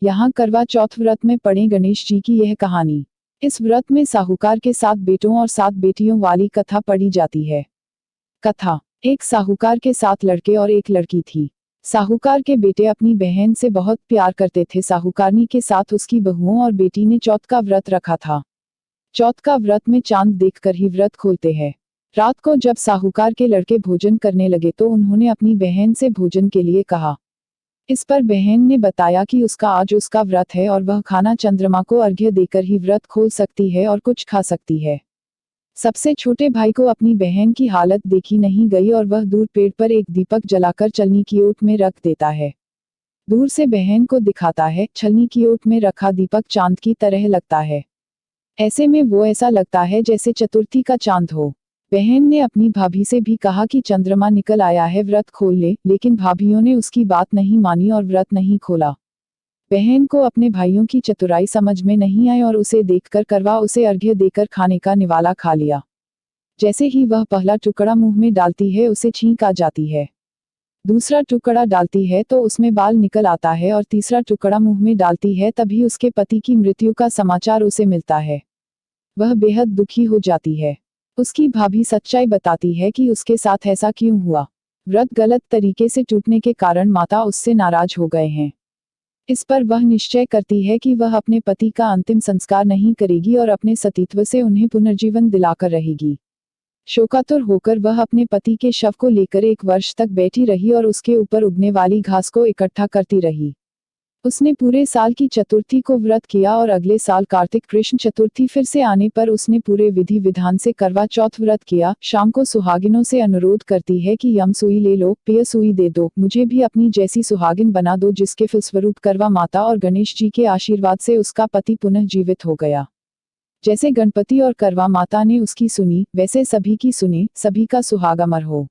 यहाँ करवा चौथ व्रत में पढ़ें गणेश जी की यह कहानी। इस व्रत में साहूकार के 7 बेटों और 7 बेटियों वाली कथा पढ़ी जाती है। कथा। एक साहूकार के 7 लड़के और एक लड़की थी। साहूकार के बेटे अपनी बहन से बहुत प्यार करते थे। साहूकारनी के साथ उसकी बहुओं और बेटी ने चौथ का व्रत रखा था। चौथ का व्रत में चांद देखकर ही व्रत खोलते हैं। रात को जब साहूकार के लड़के भोजन करने लगे तो उन्होंने अपनी बहन से भोजन के लिए कहा। इस पर बहन ने बताया कि आज उसका व्रत है और वह खाना चंद्रमा को अर्घ्य देकर ही व्रत खोल सकती है और कुछ खा सकती है। सबसे छोटे भाई को अपनी बहन की हालत देखी नहीं गई और वह दूर पेड़ पर एक दीपक जलाकर छलनी की ओट में रख देता है। दूर से बहन को दिखाता है, छलनी की ओट में रखा दीपक चांद की तरह लगता है। ऐसे में वो ऐसा लगता है जैसे चतुर्थी का चांद हो। बहन ने अपनी भाभी से भी कहा कि चंद्रमा निकल आया है, व्रत खोल ले, लेकिन भाभीियों ने उसकी बात नहीं मानी और व्रत नहीं खोला। बहन को अपने भाइयों की चतुराई समझ में नहीं आई और उसे देखकर करवा उसे अर्घ्य देकर खाने का निवाला खा लिया। जैसे ही वह पहला टुकड़ा मुंह में डालती है उसे छींक आ जाती है। दूसरा टुकड़ा डालती है तो उसमें बाल निकल आता है और तीसरा टुकड़ा मुंह में डालती है तभी उसके पति की मृत्यु का समाचार उसे मिलता है। वह बेहद दुखी हो जाती है। उसकी भाभी सच्चाई बताती है कि उसके साथ ऐसा क्यों हुआ। व्रत गलत तरीके से टूटने के कारण माता उससे नाराज हो गए हैं। इस पर वह निश्चय करती है कि वह अपने पति का अंतिम संस्कार नहीं करेगी और अपने सतीत्व से उन्हें पुनर्जीवन दिलाकर रहेगी। शोकातुर होकर वह अपने पति के शव को लेकर 1 वर्ष तक बैठी रही और उसके ऊपर उगने वाली घास को इकट्ठा करती रही। उसने पूरे साल की चतुर्थी को व्रत किया और अगले साल कार्तिक कृष्ण चतुर्थी फिर से आने पर उसने पूरे विधि विधान से करवा चौथ व्रत किया। शाम को सुहागिनों से अनुरोध करती है कि यम सुई ले लो, पिय सुई दे दो, मुझे भी अपनी जैसी सुहागिन बना दो, जिसके फलस्वरूप करवा माता और गणेश जी के आशीर्वाद से उसका पति पुनः जीवित हो गया। जैसे गणपति और करवा माता ने उसकी सुनी, वैसे सभी की सुने, सभी का सुहाग अमर हो।